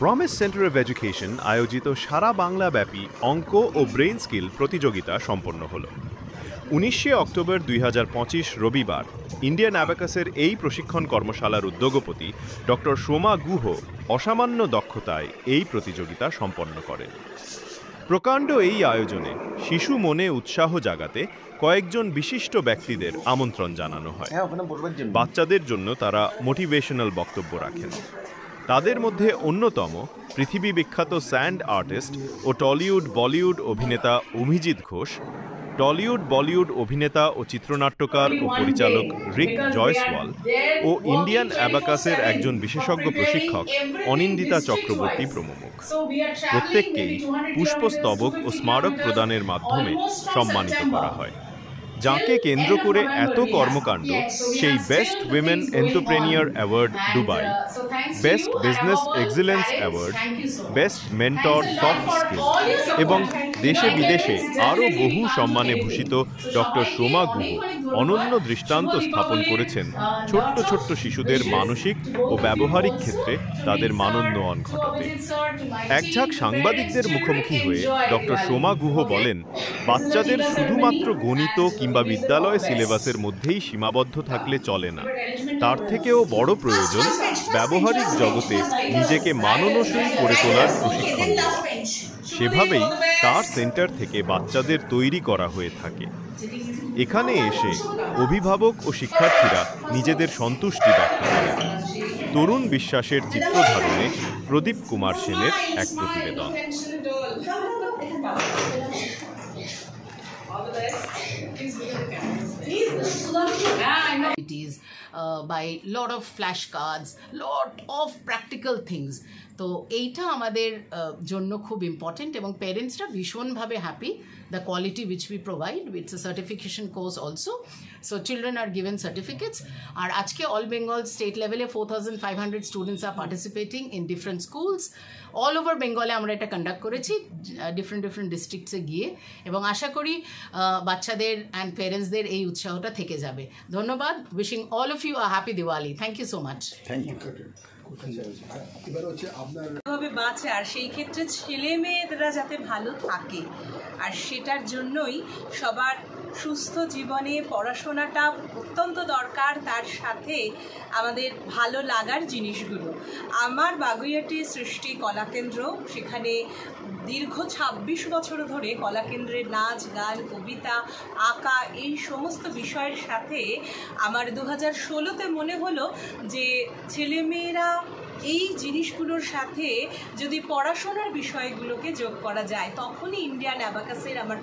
Promise centre of education আয়োজিত সারা বাংলা ব্যাপী অঙ্ক ও ব্রেইন স্কিল প্রতিযোগিতা সম্পন্ন হল। 19শে অক্টোবর 2025 রবিবার ইন্ডিয়ান অ্যাবাকাসের এই প্রশিক্ষণ কর্মশালার উদ্যোগপতি ডক্টর সোমা গুহ অসামান্য দক্ষতায় এই প্রতিযোগিতা সম্পন্ন করেন। প্রকাণ্ড এই আয়োজনে শিশু মনে উৎসাহ জাগাতে কয়েকজন বিশিষ্ট ব্যক্তিদের আমন্ত্রণ জানানো হয়। বাচ্চাদের জন্য তারা মোটিভেশনাল বক্তব্য রাখেন। তাদের মধ্যে অন্যতম পৃথিবী বিখ্যাত স্যান্ড আর্টিস্ট ও টলিউড বলিউড অভিনেতা অভিজিৎ ঘোষ, টলিউড বলিউড অভিনেতা ও চিত্রনাট্যকার ও পরিচালক রিক জয়সওয়াল ও ইন্ডিয়ান অ্যাবাকাসের একজন বিশেষজ্ঞ প্রশিক্ষক অনিন্দিতা চক্রবর্তী প্রমুখ। প্রত্যেককেই পুষ্পস্তবক ও স্মারক প্রদানের মাধ্যমে সম্মানিত করা হয়। যাকে কেন্দ্র করে এত কর্মকাণ্ড সেই best women entrepreneur award Dubai, best business excellence award, best mentor soft skill এবং দেশে বিদেশে আরও বহু সম্মানে ভূষিত ডক্টর সোমা গুহ অনন্য দৃষ্টান্ত স্থাপন করেছেন ছোট্ট ছোট্ট শিশুদের মানসিক ও ব্যবহারিক ক্ষেত্রে তাদের মানোন্নয়ন ঘটাতে। একঝাঁক সাংবাদিকদের মুখোমুখি হয়ে ডক্টর সোমা গুহ বলেন, বাচ্চাদের শুধুমাত্র গণিত কিংবা বিদ্যালয় সিলেবাসের মধ্যেই সীমাবদ্ধ থাকলে চলে না। তার থেকেও বড় প্রয়োজন ব্যবহারিক জগতে নিজেকে মানানসই করে তোলার প্রশিক্ষণ দেওয়া। সেভাবেই তার সেন্টার থেকে বাচ্চাদের তৈরি করা হয়ে থাকে। এখানে এসে অভিভাবক ও শিক্ষার্থীরা নিজেদের সন্তুষ্টি ব্যক্ত করেন। তরুণ বিশ্বাসের চিত্র ধারণে প্রদীপ কুমার সেনের এক প্রতিবেদন। By lot of flashcards, lot of practical things. তো এইটা আমাদের জন্য খুব ইম্পর্টেন্ট এবং প্যারেন্টসরা ভীষণভাবে happy the quality which we provide. It's a certification course also, so children are given certificates. আর আজকে অল বেঙ্গল স্টেট লেভেলে 4500 students are participating in different schools all over বেঙ্গলে। আমরা এটা কন্ডাক্ট করেছি ডিফারেন্ট ডিস্ট্রিক্টসে গিয়ে, এবং আশা করি বাচ্চাদের অ্যান্ড প্যারেন্টসদের এই উৎসাহটা থেকে যাবে। ধন্যবাদ। Wishing all of you a happy Diwali. Thank you so much. Thank you. ভাবে বাঁচে, আর সেই ক্ষেত্রে ছেলে মেয়েরা যাতে ভালো থাকে, আর সেটার জন্যই সবার সুস্থ জীবনে পড়াশোনাটা অত্যন্ত দরকার, তার সাথে আমাদের ভালো লাগার জিনিসগুলো। আমার বাগুইআটি সৃষ্টি কলাকেন্দ্র, সেখানে দীর্ঘ 26 বছর ধরে কলাকেন্দ্রের নাচ গান কবিতা আঁকা এই সমস্ত বিষয়ের সাথে আমার 2016তে মনে হলো যে ছেলেমেয়েরা এই জিনিসগুলোর সাথে যদি পড়াশোনার বিষয়গুলোকে যোগ করা যায়, তখনই ইন্ডিয়ান অ্যাবাকাসের আমার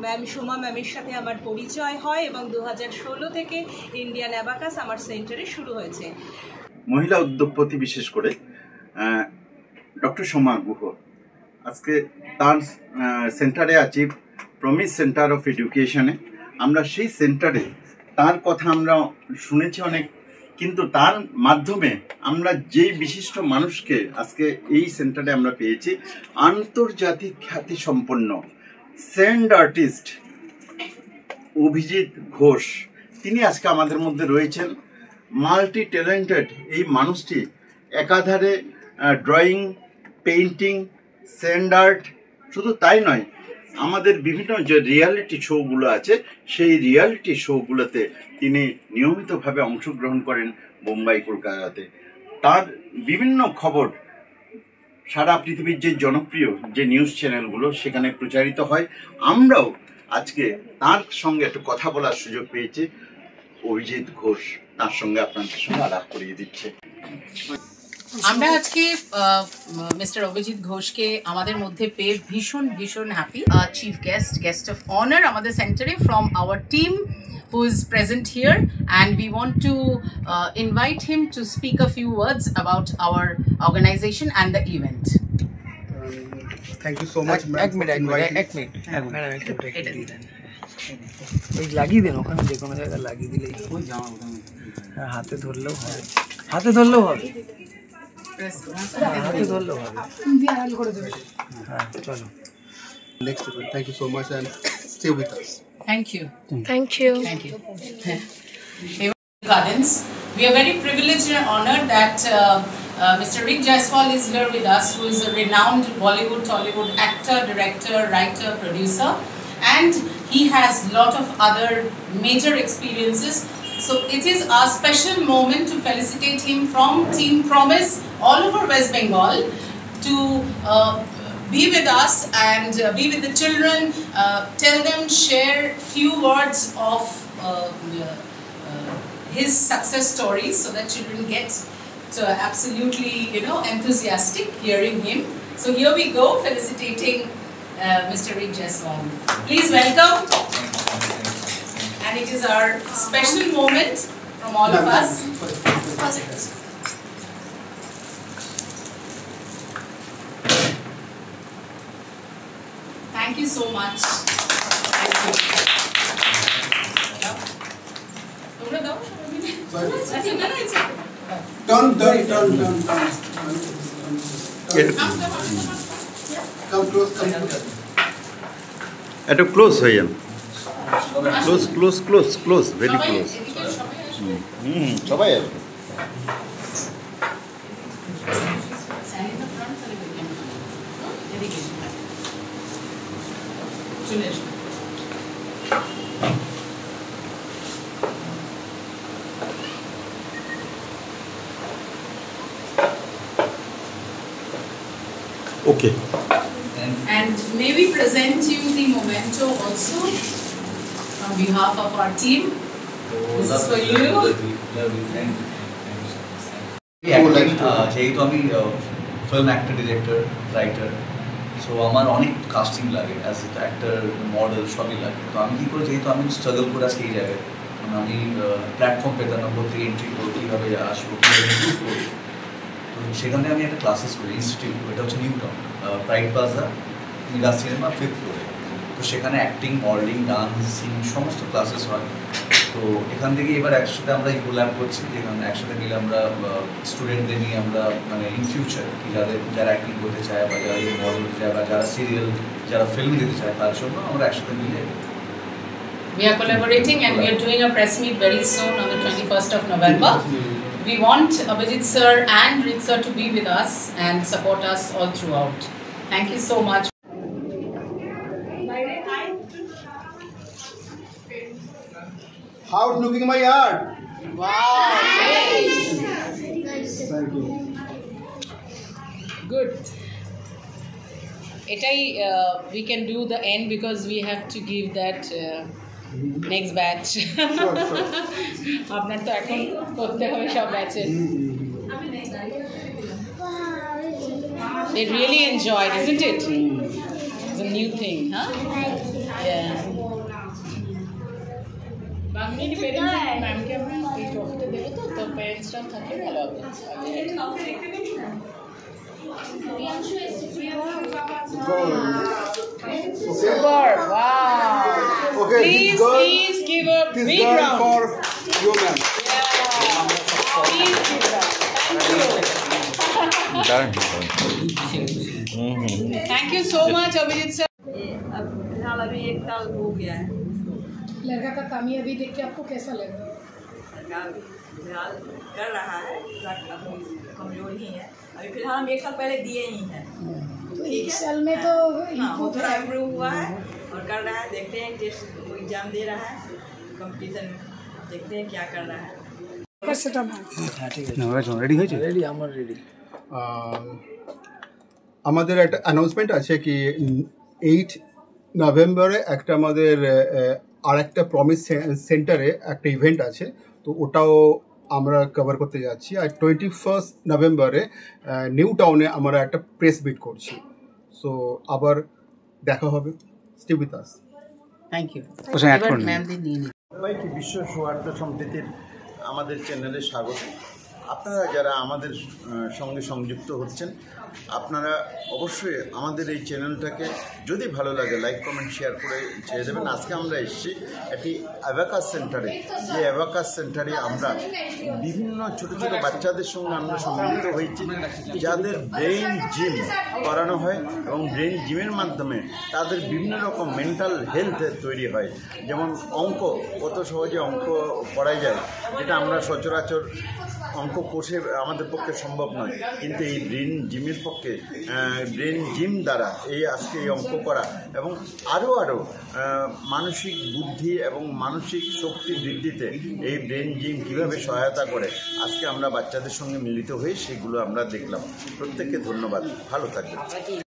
ম্যাম সোমা ম্যামের সাথে আমার পরিচয় হয়, এবং 2016 থেকে ইন্ডিয়ান অ্যাবাকাস আমার সেন্টারে শুরু হয়েছে। মহিলা উদ্যোগপতি বিশেষ করে ডক্টর সোমা গুহ আজকে তার সেন্টারে আছি, প্রমিস সেন্টার অফ এডুকেশনে। আমরা সেই সেন্টারে তার কথা আমরা শুনেছি অনেক, কিন্তু তার মাধ্যমে আমরা যেই বিশিষ্ট মানুষকে আজকে এই সেন্টারে আমরা পেয়েছি, আন্তর্জাতিক খ্যাতি সম্পন্ন স্যান্ড আর্টিস্ট অভিজিৎ ঘোষ, তিনি আজকে আমাদের মধ্যে রয়েছেন। মাল্টি ট্যালেন্টেড এই মানুষটি একাধারে ড্রয়িং, পেইন্টিং, স্যান্ড আর্ট, শুধু তাই নয়, আমাদের বিভিন্ন যে রিয়ালিটি শোগুলো আছে সেই রিয়ালিটি শোগুলোতে তিনি নিয়মিতভাবে অংশগ্রহণ করেন মুম্বাই, কলকাতাতে। তার বিভিন্ন খবর সারা পৃথিবীর যে জনপ্রিয় যে নিউজ চ্যানেলগুলো সেখানে প্রচারিত হয়। আমরাও আজকে তার সঙ্গে একটু কথা বলার সুযোগ পেয়েছি। অভিজিৎ ঘোষ তার সঙ্গে আপনাদের সঙ্গে আলাপ করিয়ে দিচ্ছে। আমরা আজকে মিস্টার অভিজিৎ ঘোষকে আমাদের মধ্যে পেয়ে ভীষণ happy. Chief guest of honour আমাদের সেন্টারে from our team who is present here, and we want to invite him to speak a few words about our organization and the event. Thank you so much. এক minute লাগিয়ে দেন, ওখানে যে কোনো জায়গায় লাগিয়ে দিলেই হ্যাঁ, হাতে ধরলেও হবে, হাতে ধরলেও হবে, হাতে ধরলেও হবে। হ্যাঁ, চলো। Next event. Thank you so much and stay with us. Thank you. Thank you. Thank you. Gardens. We are very privileged and honored that Mr. Rick Jaiswal is here with us, who is a renowned Bollywood, Tollywood actor, director, writer, producer, and he has a lot of other major experiences. So it is our special moment to felicitate him from Team Promise all over West Bengal to be with us and be with the children, tell them, share few words of his success stories so that children get absolutely, enthusiastic hearing him. So here we go, felicitating Mr. Rick Jaiswal. Please welcome. And it is our special moment from all of us. Thank you so much. Thank you. Turn. Come close. একটু close হয়ে যান, close very close. সবাই আর ওকে। And may we present you the memento also on behalf of our team. This is for you. যেহেতু আমি film actor, director, writer, so আমার অনেক casting লাগে, as actor, model সবই লাগে। তো আমি কী করে, যেহেতু আমি স্ট্রাগল করে আজকে এই জায়গায়, আমি প্ল্যাটফর্ম পেতাম না, কোথা থেকে এন্ট্রি করবো, কীভাবে আসবো, কীভাবে ইম্প্রুভ করবো। তো সেখানে আমি একটা ক্লাসেস করি, ইনস্টিটিউট, এটা হচ্ছে New Town, Pride Plaza, Mira cinema, 5th ফ্লোরে। তো সেখানে অ্যাক্টিং, মডেলিং, ডান্সিং সমস্ত ক্লাসেস হয়। তো এখান থেকে এবার একসাথে আমরা কোল্যাব করছি, যেখানে একসাথে মিলে আমরা স্টুডেন্টদের নিয়ে আমরা মানে ইন ফিউচার কি যারা অ্যাক্টিং করতে চায় বা যারা মডেল করতে চায় বা যারা সিরিয়াল, যারা ফিল্ম দিতে চায়, তার জন্য আমরা একসাথে মিলে We are collaborating and we are doing a press meet very soon on the 21st of November. We want Abhijit sir and Rick sir to be with us and support us all throughout. Thank you so much. How's looking my yard? Wow. Thank you. Good. Etai we can do the end because we have to give that next batch. Sure. আপনার তো এখন করতে হবে সব ব্যাচে। They really enjoyed, isn't it? It's a new thing, huh? Yeah. Bangali parents ম্যামকে আমরা এই ট্রফিটা দেবো, তো পেরেন্টসরা থাকলে ভালো হবে। Super! Wow! Okay, Please give a big round for you, ma'am. Yeah. Please give a thank you. Thank you so much, Abhijit sir. फिलहाल अभी 1 साल हो गया है। लड़का का कामयाबी देख के आपको कैसा लगा? फिलहाल कर रहा है, अपनी कमजोरी ही है। अभी फिलहाल हम 1 साल पहले दिए ही हैं, तो 1 साल में तो वो थोड़ा इम्प्रूव हुआ है और कर रहा है। देखते हैं, टेस्ट एग्जाम दे रहा है, कंपटीशन में देखते हैं क्या कर रहा है। আমাদের একটা অ্যানাউন্সমেন্ট আছে কি 8 নভেম্বরে একটা আমাদের আর একটা প্রমিস সেন্টারে একটা ইভেন্ট আছে, তো ওটাও আমরা কভার করতে যাচ্ছি। আর 21 নভেম্বরে নিউ টাউনে আমরা একটা প্রেস মিট করছি। সো আবার দেখা হবে। Stay with us. Thank you. সবাইকে বিশ্ব সৌহার্দ্য সম্প্রীতির আমাদের চ্যানেলে স্বাগত। আপনারা যারা আমাদের সঙ্গে সংযুক্ত হচ্ছেন, আপনারা অবশ্যই আমাদের এই চ্যানেলটাকে যদি ভালো লাগে লাইক কমেন্ট শেয়ার করে ছেড়ে দেবেন। আজকে আমরা এসেছি একটি অ্যাবাকাস সেন্টারে, যে অ্যাবাকাস সেন্টারে আমরা বিভিন্ন ছোট ছোট বাচ্চাদের সঙ্গে আমরা সম্মিলিত হয়েছি, যাদের ব্রেইন জিম করানো হয় এবং ব্রেইন জিমের মাধ্যমে তাদের বিভিন্ন রকম মেন্টাল হেলথ তৈরি হয়। যেমন অঙ্ক, কত সহজে অঙ্ক করা যায়, যেটা আমরা সচরাচর অঙ্ক কোষে আমাদের পক্ষে সম্ভব নয়, কিন্তু এই ব্রেন জিমের পক্ষে ব্রেন জিম দ্বারা আজকে এই অঙ্ক করা এবং আরও মানসিক বুদ্ধি এবং মানসিক শক্তি বৃদ্ধিতে এই ব্রেন জিম কীভাবে সহায়তা করে, আজকে আমরা বাচ্চাদের সঙ্গে মিলিত হয়ে সেগুলো আমরা দেখলাম। প্রত্যেককে ধন্যবাদ, ভালো থাকবেন।